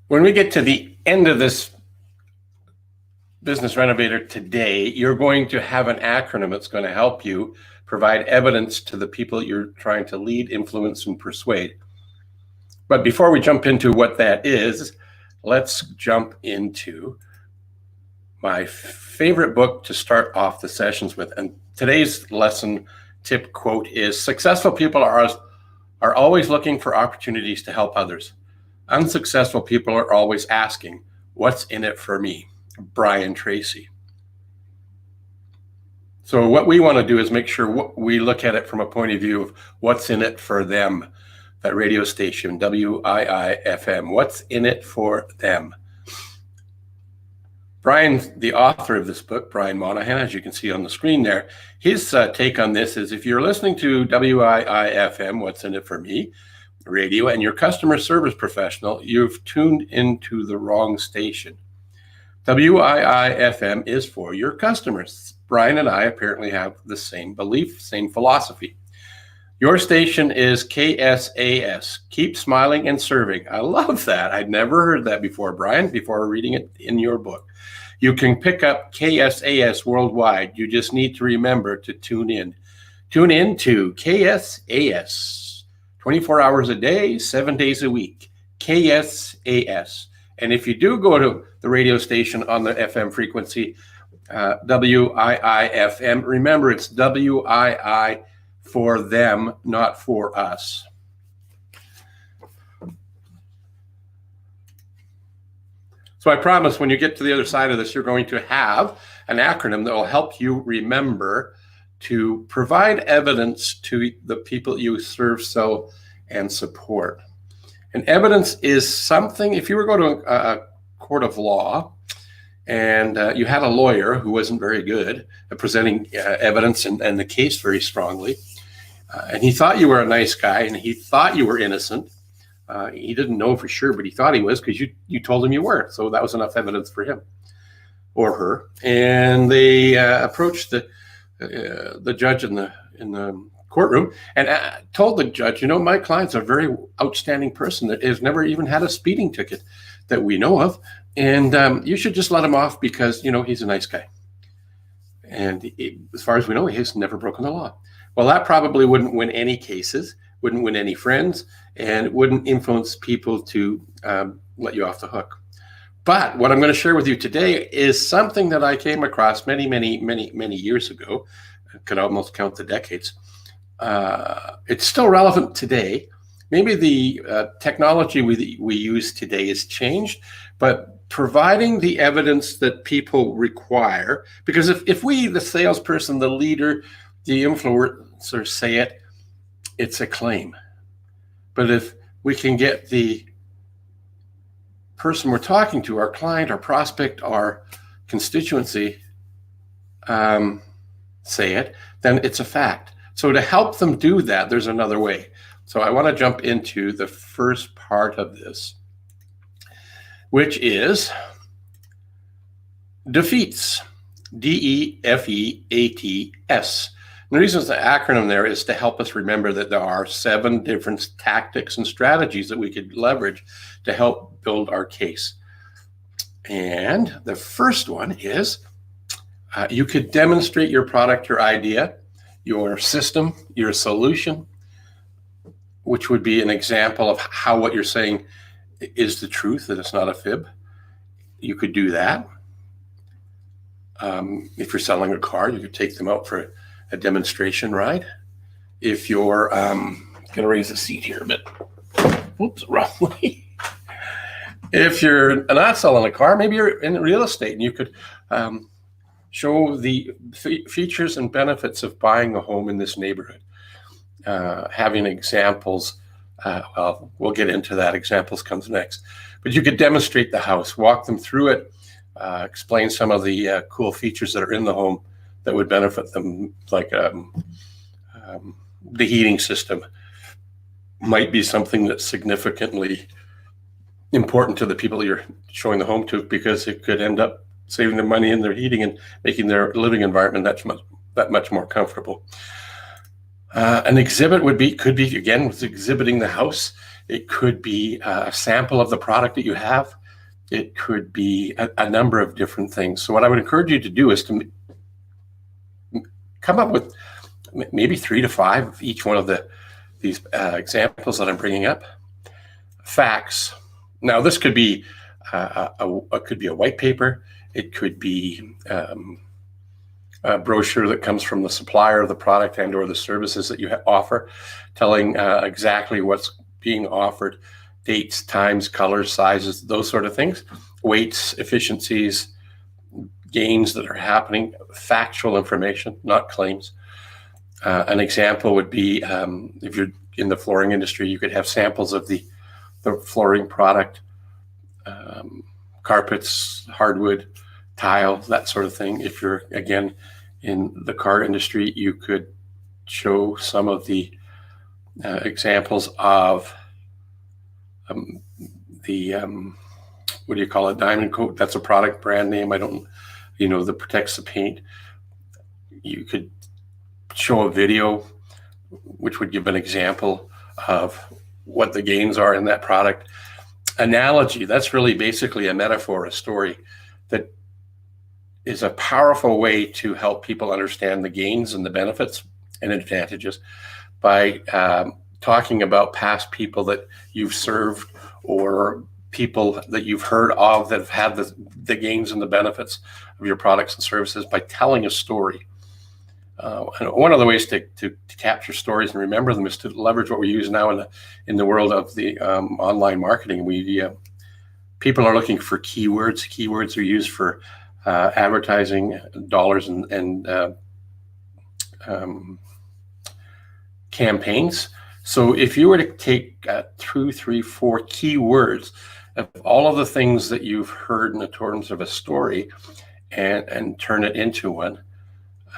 When we get to the end of this Business Renovator today, you're going to have an acronym that's going to help you provide evidence to the people you're trying to lead, influence, and persuade. But before we jump into what that is, let's jump into my favorite book to start off the sessions with. And today's lesson tip quote is, successful people are always looking for opportunities to help others. Unsuccessful people are always asking, what's in it for me? Brian Tracy. So what we want to do is make sure we look at it from a point of view of what's in it for them. That radio station, W-I-I-F-M, what's in it for them? Brian, the author of this book, Brian Monahan, as you can see on the screen there, his take on this is, if you're listening to W-I-I-F-M, what's in it for me, radio, and you're a customer service professional, you've tuned into the wrong station. W-I-I-F-M is for your customers. Brian and I apparently have the same belief, same philosophy. Your station is KSAS, Keep Smiling and Serving. I love that. I'd never heard that before, Brian, before reading it in your book. You can pick up KSAS worldwide. You just need to remember to tune in. Tune in to KSAS, 24 hours a day, 7 days a week, KSAS. And if you do go to the radio station on the FM frequency, W-I-I-F-M, remember it's W-I-I for them, not for us. So I promise when you get to the other side of this, you're going to have an acronym that will help you remember to provide evidence to the people you serve, sell, and support. And evidence is something, if you were going to a court of law and you had a lawyer who wasn't very good at presenting evidence and the case very strongly, and he thought you were a nice guy and he thought you were innocent. He didn't know for sure, but he thought he was because you told him you were. So that was enough evidence for him or her. And they approached the judge in the courtroom and told the judge, my client's a very outstanding person that has never even had a speeding ticket that we know of. And you should just let him off because, he's a nice guy. And as far as we know, he's never broken the law. Well, that probably wouldn't win any cases, wouldn't win any friends, and wouldn't influence people to let you off the hook. But what I'm going to share with you today is something that I came across many, many, many, many years ago. I could almost count the decades. It's still relevant today. Maybe the technology we use today has changed, but providing the evidence that people require, because if we, the salesperson, the leader, the influencer say it, it's a claim. But if we can get the person we're talking to, our client, our prospect, our constituency, say it, then it's a fact. So to help them do that, there's another way. So I want to jump into the first part of this, which is D.E.F.E.A.T.S, D.E.F.E.A.T.S. And the reason it's the acronym there is to help us remember that there are 7 different tactics and strategies that we could leverage to help build our case. And the first one is you could demonstrate your product, your idea, your system, your solution, which would be an example of how what you're saying is the truth, that it's not a fib. You could do that. If you're selling a car, you could take them out for a demonstration ride. If you're going to raise the seat here a bit. Whoops, wrong way. If you're not selling a car, maybe you're in real estate and you could show the features and benefits of buying a home in this neighborhood. Having examples, well, we'll get into that. Examples comes next. But you could demonstrate the house, walk them through it, explain some of the cool features that are in the home that would benefit them, like the heating system might be something that's significantly important to the people you're showing the home to, because it could end up saving them money in their heating and making their living environment that much more comfortable. An exhibit could be again with exhibiting the house It could be a sample of the product that you have. It could be a number of different things. So what I would encourage you to do is to come up with maybe 3 to 5 of each one of these examples that I'm bringing up. Facts. Now, this could be a white paper. It could be a brochure that comes from the supplier of the product and or the services that you offer, telling exactly what's being offered, dates, times, colors, sizes, those sort of things, weights, efficiencies, gains that are happening, factual information, not claims. An example would be if you're in the flooring industry, you could have samples of the flooring product, carpets, hardwood, tile, that sort of thing. If you're, again, in the car industry, you could show some of the examples of what do you call it? Diamond Coat. That's a product brand name. I don't, that protects the paint. You could show a video which would give an example of what the gains are in that product. Analogy, that's really basically a metaphor, a story that is a powerful way to help people understand the gains and the benefits and advantages by talking about past people that you've served or people that you've heard of that have had the gains and the benefits of your products and services by telling a story. And one of the ways to capture stories and remember them is to leverage what we use now in the world of the online marketing. People are looking for keywords. Keywords are used for advertising dollars and campaigns. So if you were to take 2, 3, 4 keywords of all of the things that you've heard in the terms of a story and turn it into one,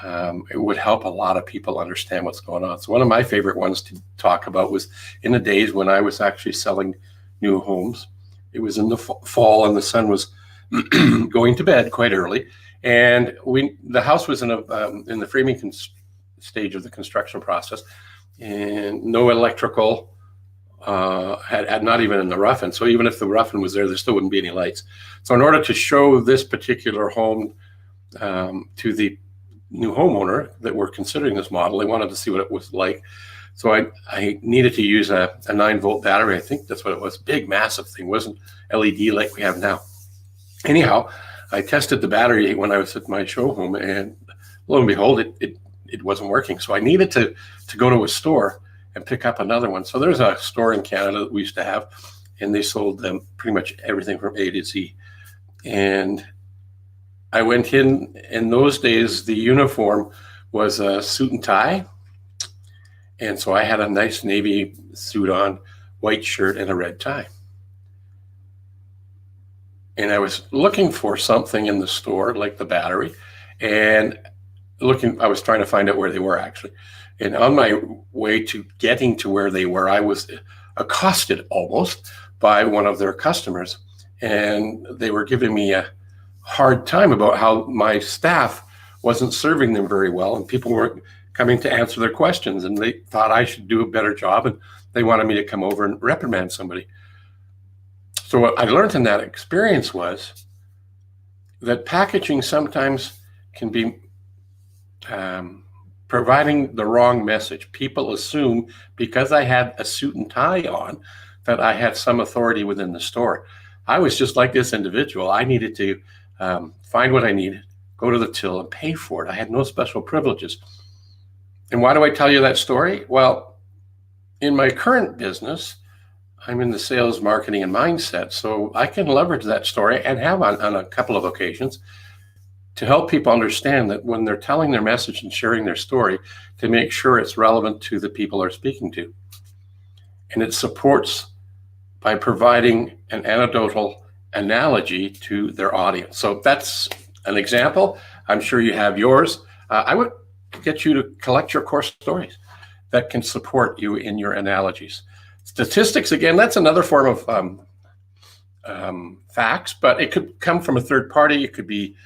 it would help a lot of people understand what's going on. So one of my favorite ones to talk about was in the days when I was actually selling new homes. It was in the fall and the sun was going to bed quite early, and the house was in the framing stage of the construction process, and no electrical, had not even in the rough-in. So even if the rough-in was there still wouldn't be any lights. So in order to show this particular home to the new homeowner that were considering this model, they wanted to see what it was like. So I needed to use a 9-volt battery. I think that's what it was. Big, massive thing. It wasn't LED like we have now. Anyhow, I tested the battery when I was at my show home, and lo and behold, it wasn't working. So I needed to go to a store and pick up another one. So there's a store in Canada that we used to have, and they sold them pretty much everything from A to Z. And I went in those days, the uniform was a suit and tie. And so I had a nice navy suit on, white shirt, and a red tie. And I was looking for something in the store, like the battery, and I was trying to find out where they were actually. And on my way to getting to where they were, I was accosted almost by one of their customers. And they were giving me a hard time about how my staff wasn't serving them very well, and people weren't coming to answer their questions, and they thought I should do a better job, and they wanted me to come over and reprimand somebody. So what I learned in that experience was that packaging sometimes can be providing the wrong message. People assume because I had a suit and tie on that I had some authority within the store. I was just like this individual. I needed to find what I needed, go to the till and pay for it. I had no special privileges. And why do I tell you that story? Well, in my current business, I'm in the sales, marketing, and mindset. So I can leverage that story and have on a couple of occasions to help people understand that when they're telling their message and sharing their story, to make sure it's relevant to the people they're speaking to. And it supports by providing an anecdotal analogy to their audience. So that's an example. I'm sure you have yours. I would get you to collect your core stories that can support you in your analogies. Statistics, again, that's another form of facts, but it could come from a third party. It could be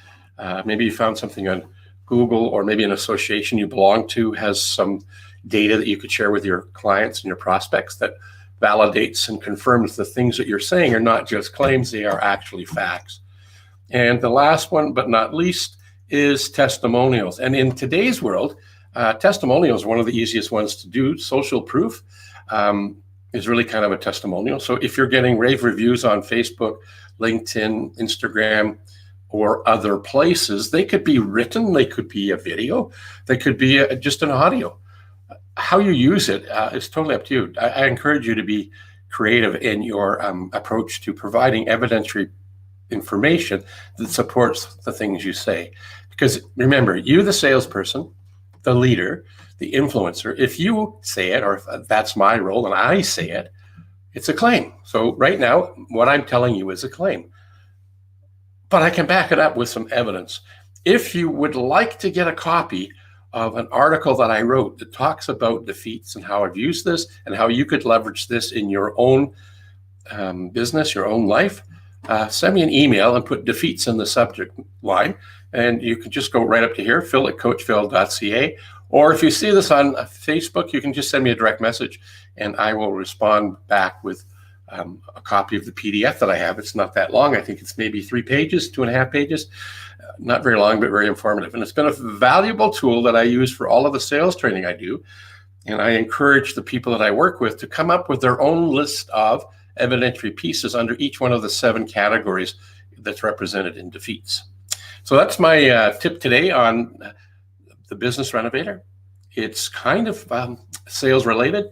maybe you found something on Google, or maybe an association you belong to has some data that you could share with your clients and your prospects that validates and confirms the things that you're saying are not just claims, they are actually facts. And the last one, but not least, is testimonials. And in today's world, testimonials are one of the easiest ones to do. Social proof is really kind of a testimonial. So if you're getting rave reviews on Facebook, LinkedIn, Instagram, or other places, they could be written, they could be a video, they could be just an audio. How you use it is totally up to you. I encourage you to be creative in your approach to providing evidentiary information that supports the things you say. Because remember, you, the salesperson, the leader, the influencer, if you say it, or if that's my role and I say it, it's a claim. So right now, what I'm telling you is a claim. But I can back it up with some evidence. If you would like to get a copy of an article that I wrote that talks about defeats and how I've used this and how you could leverage this in your own business, your own life, send me an email and put defeats in the subject line. And you can just go right up to here, phil@coachphil.ca. Or if you see this on Facebook, you can just send me a direct message and I will respond back with a copy of the PDF that I have. It's not that long. I think it's maybe 3 pages, 2.5 pages. Not very long, but very informative. And it's been a valuable tool that I use for all of the sales training I do. And I encourage the people that I work with to come up with their own list of evidentiary pieces under each one of the 7 categories that's represented in defeats. So that's my tip today on the Business Renovator. It's kind of sales related,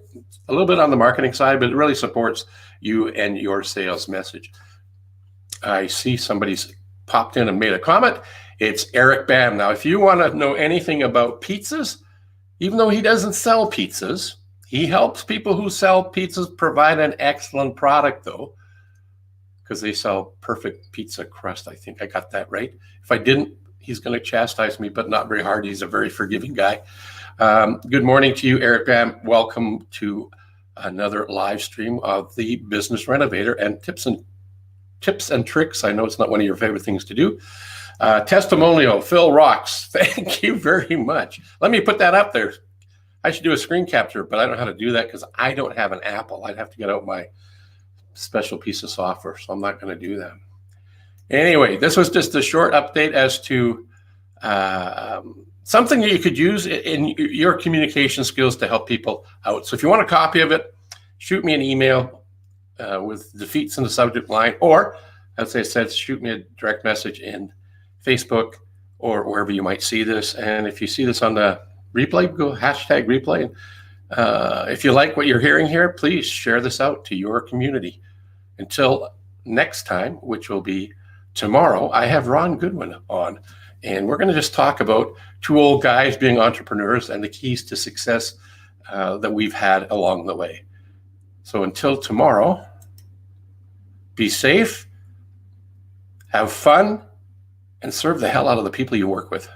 a little bit on the marketing side, but it really supports you and your sales message. I see somebody's popped in and made a comment. It's Eric Bam. Now, if you want to know anything about pizzas, even though he doesn't sell pizzas, he helps people who sell pizzas provide an excellent product, though, because they sell perfect pizza crust. I think I got that right. If I didn't, he's going to chastise me, but not very hard. He's a very forgiving guy. Good morning to you, Eric Bam. Welcome to another live stream of the Business Renovator and tips and tricks. I know it's not one of your favorite things to do. Testimonial, Phil rocks. Thank you very much. Let me put that up there. I should do a screen capture, but I don't know how to do that because I don't have an Apple. I'd have to get out my special piece of software, so I'm not going to do that. Anyway, this was just a short update as to something that you could use in your communication skills to help people out. So if you want a copy of it, shoot me an email with defeats in the subject line, or as I said, shoot me a direct message in Facebook or wherever you might see this. And if you see this on the replay, go hashtag replay. If you like what you're hearing here, please share this out to your community. Until next time, which will be tomorrow, I have Ron Goodwin on, and we're going to just talk about 2 old guys being entrepreneurs and the keys to success that we've had along the way. So until tomorrow, be safe, have fun, and serve the hell out of the people you work with.